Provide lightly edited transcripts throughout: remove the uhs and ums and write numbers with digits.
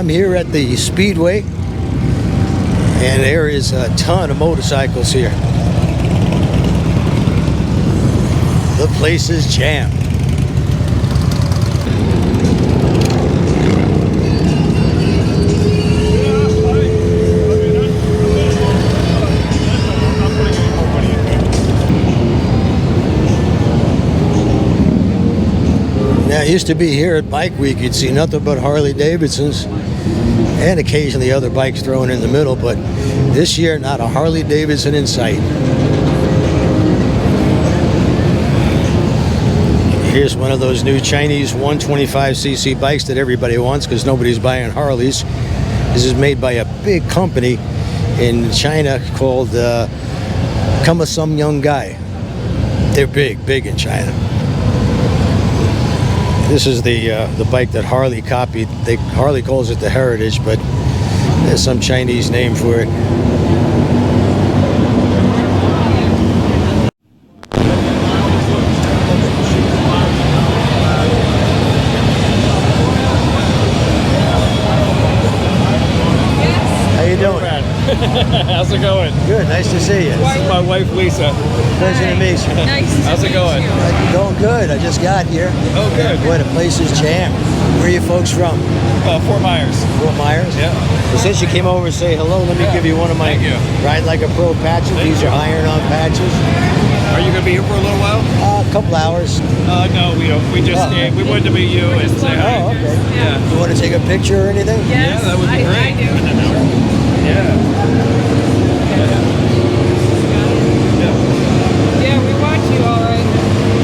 I'm here at the Speedway, and there is a ton of motorcycles here. The place is jammed. Now, it used to be here at Bikeweek, you'd see nothing but Harley Davidsons and occasionally other bikes thrown in the middle, but this year, not a Harley Davidson in sight. Here's one of those new Chinese 125cc bikes that everybody wants because nobody's buying Harleys. This is made by a big company in China called Some Young Guy. They're big in China. This is the bike that Harley copied. Harley calls it the Heritage, but there's some Chinese name for it. How's it going? Good, nice to see you. This is my wife, Lisa. Pleasure to meet you. Nice to How's it going? Going good. I just got here. Oh, good. Boy, the place is jammed. Where are you folks from? Fort Myers. Fort Myers? Yeah. Well, since you came over to say hello, let me give you one of my Ride Like a Pro patches. These are iron-on patches. Are you going to be here for a little while? A couple hours. No, we don't. We just came. We wanted to meet you and say hi. Oh, okay. Yeah. You want to take a picture or anything? Yes, Yeah, that would be great. I do. Yeah. Yeah, we watch you all right.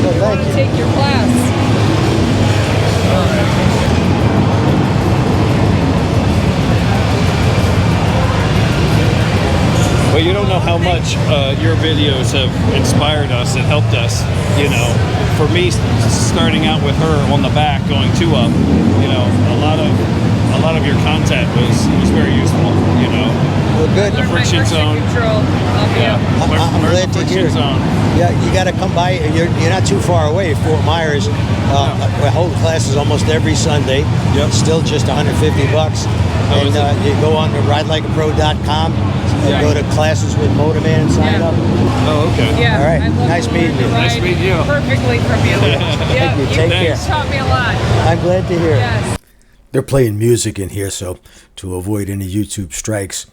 Well, We want thank to you. take your class. Well, you don't know how much your videos have inspired us and helped us. You know, for me, starting out with her on the back, going 2 up. You know, a lot of your content was very useful. You know. Well, good. The friction zone. Control. Yeah. I'm glad to hear Friction it. zone. Yeah, you got to come by. You're not too far away. Fort Myers. We hold classes almost every Sunday. Yep. Still just $150. Oh, And is it? you go on to ridelikeapro.com and go to classes with Motorman and sign up. Oh, okay. Yeah. All right. I love Nice to meeting learn to you. Nice ride meeting you. Perfectly from you. Yeah, you. you Take care. taught me a lot. I'm glad to hear it. Yes. They're playing music in here, so to avoid any YouTube strikes,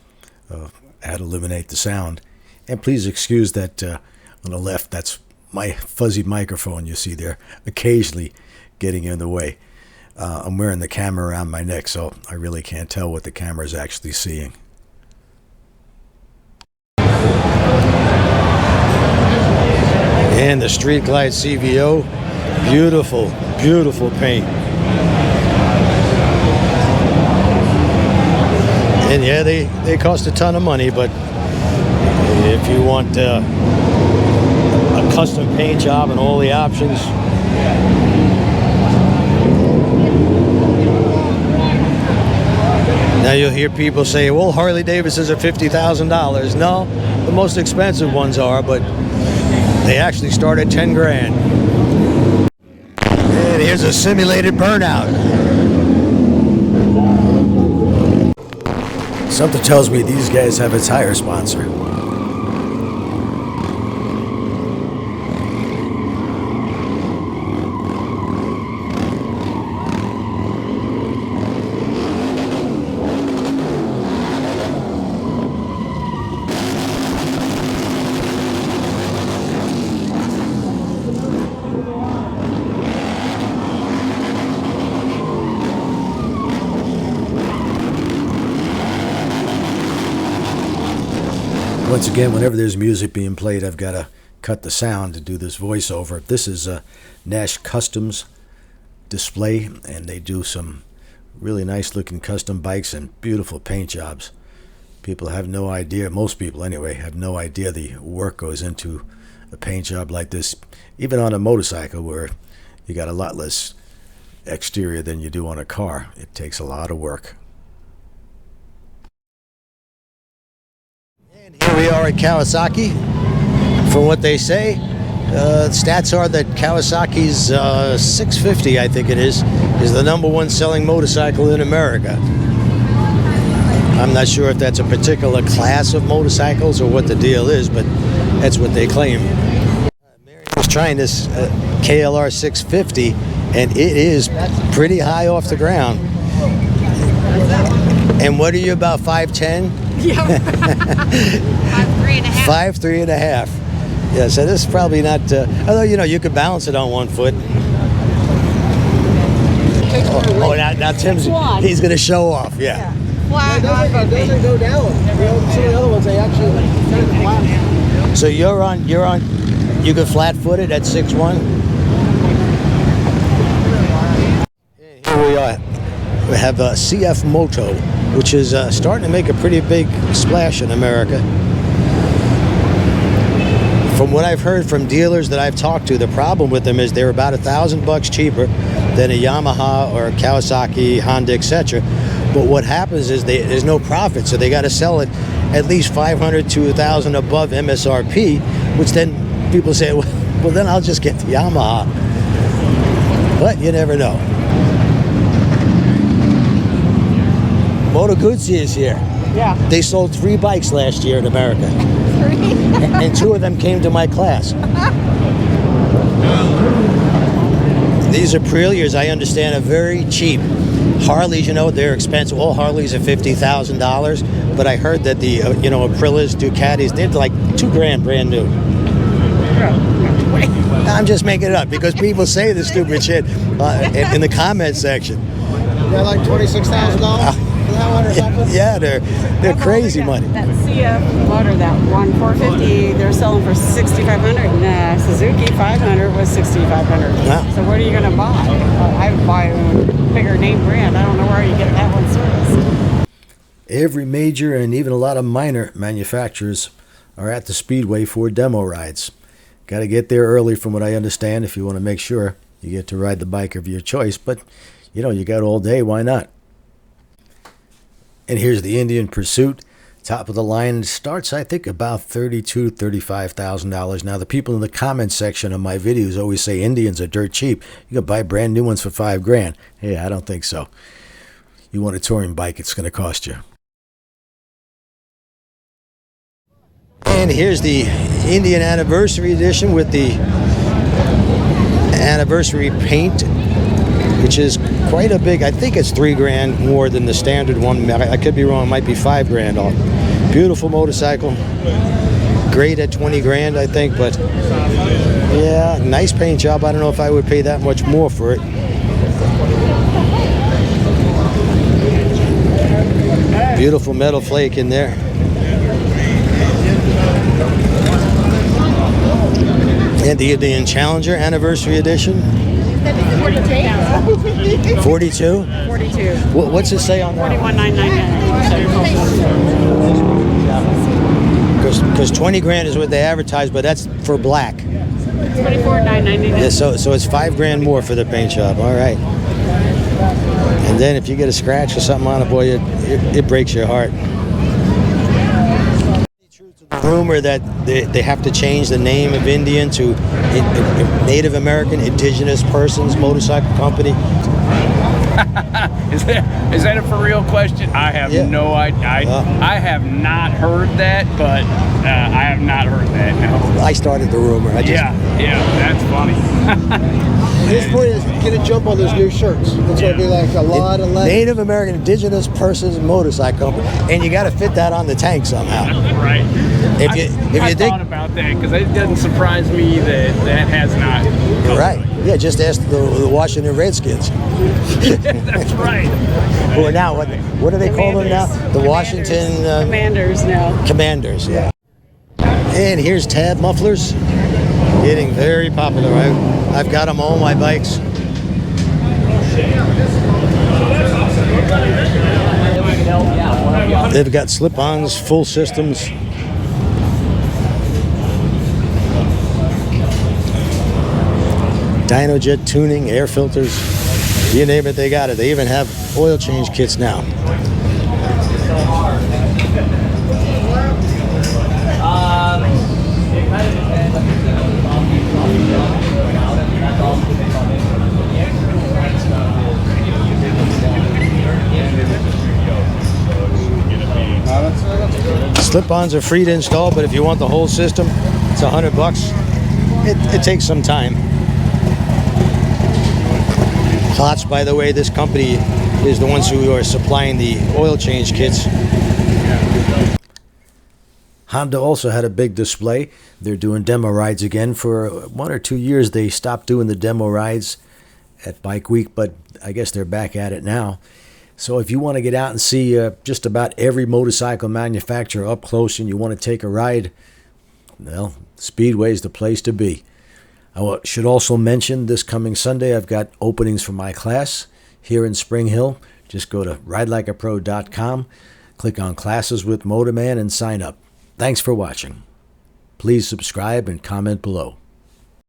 I had to eliminate the sound. And please excuse that on the left, that's my fuzzy microphone you see there, occasionally getting in the way. I'm wearing the camera around my neck, so I really can't tell what the camera is actually seeing. And the Street Glide CVO, beautiful, beautiful paint. And yeah, they cost a ton of money, but if you want a custom paint job and all the options, now you'll hear people say, well, Harley Davidsons are $50,000. No, the most expensive ones are, but they actually start at 10 grand. And here's a simulated burnout. Something tells me these guys have a tire sponsor. Once again, whenever there's music being played, I've got to cut the sound to do this voiceover. This is a Nash Customs display, and they do some really nice looking custom bikes and beautiful paint jobs. People have no idea, most people anyway, have no idea the work goes into a paint job like this, even on a motorcycle where you got a lot less exterior than you do on a car. It takes a lot of work. And here we are at Kawasaki. From what they say, stats are that Kawasaki's 650, I think it is the #1 selling motorcycle in America. I'm not sure if that's a particular class of motorcycles or what the deal is, but that's what they claim. Mary was trying this KLR 650, and it is pretty high off the ground. And what are you, about 5'10"? Yeah. 5'3.5". 5'3.5". Yeah, so this is probably not, although, you could balance it on one foot. Oh, now Tim's, he's going to show off, yeah. Flat on It doesn't go down. Some of the other ones, they actually kind of flat. So you could flat foot it at 6'1"? Here we are. We have CF Moto, which is starting to make a pretty big splash in America. From what I've heard from dealers that I've talked to, the problem with them is they're about $1,000 cheaper than a Yamaha or a Kawasaki, Honda, etc. But what happens is there's no profit, so they got to sell it at least $500 to $1,000 above MSRP, which then people say, well, then I'll just get the Yamaha. But you never know. Moto Guzzi is here. Yeah. They sold 3 bikes last year in America. 3. And 2 of them came to my class. These Aprilias, I understand, are very cheap. Harleys, they're expensive. All Harleys are $50,000. But I heard that the, Aprilias, Ducatis, they're like $2,000 brand new. I'm just making it up because people say this stupid shit in the comment section. They're like $26,000. Yeah, they're crazy money. That CF motor, that one 450, they're selling for $6,500, and Suzuki 500 was $6,500. Wow. So what are you going to buy? I would buy a bigger name brand. I don't know where you get that one serviced. Every major and even a lot of minor manufacturers are at the Speedway for demo rides. Got to get there early, from what I understand, if you want to make sure you get to ride the bike of your choice. But, you got all day. Why not? And here's the Indian Pursuit. Top of the line starts, I think, about $32,000 to $35,000. Now, the people in the comments section of my videos always say Indians are dirt cheap. You can buy brand new ones for $5,000. Hey, I don't think so. You want a touring bike, it's going to cost you. And here's the Indian Anniversary Edition with the anniversary paint, which is quite a big, I think it's $3,000 more than the standard one. I could be wrong, it might be $5,000 off. Beautiful motorcycle. Great at $20,000, I think, but yeah, nice paint job. I don't know if I would pay that much more for it. Beautiful metal flake in there. And the Indian Challenger Anniversary Edition. 42? 42. What's it say on that? 41,999. Because $20,000 is what they advertise, but that's for black. 24,999. Yeah, so it's $5,000 more for the paint job. All right. And then if you get a scratch or something on it, boy, it breaks your heart. Rumor that they have to change the name of Indian to Native American Indigenous Persons Motorcycle Company. Is that a for real question? I have no idea. I have not heard that, but I have not heard that. No. I started the rumor. Yeah, that's funny. This point is get a jump on those new shirts. It's going to be like a lot of letters. Native American Indigenous Persons Motorcycle Company, and you got to fit that on the tank somehow. Right. If you thought about that, because it doesn't surprise me that has not. Right. Yeah, just ask the Washington Redskins. That's right. Who are now, what do they call them now? The Washington... Commanders now. Commanders, yeah. And here's tab mufflers. Getting very popular. I've got them on all my bikes. They've got slip-ons, full systems. Dyno jet tuning, air filters, you name it, they got it. They even have oil change kits now. Slip-ons are free to install, but if you want the whole system, it's $100. It takes some time. Klotz, by the way, this company is the ones who are supplying the oil change kits. Honda also had a big display. They're doing demo rides again. For 1 or 2 years, they stopped doing the demo rides at Bikeweek, but I guess they're back at it now. So if you want to get out and see just about every motorcycle manufacturer up close and you want to take a ride, well, Speedway is the place to be. I should also mention this coming Sunday, I've got openings for my class here in Spring Hill. Just go to ridelikeapro.com, click on Classes with Motorman, and sign up. Thanks for watching. Please subscribe and comment below.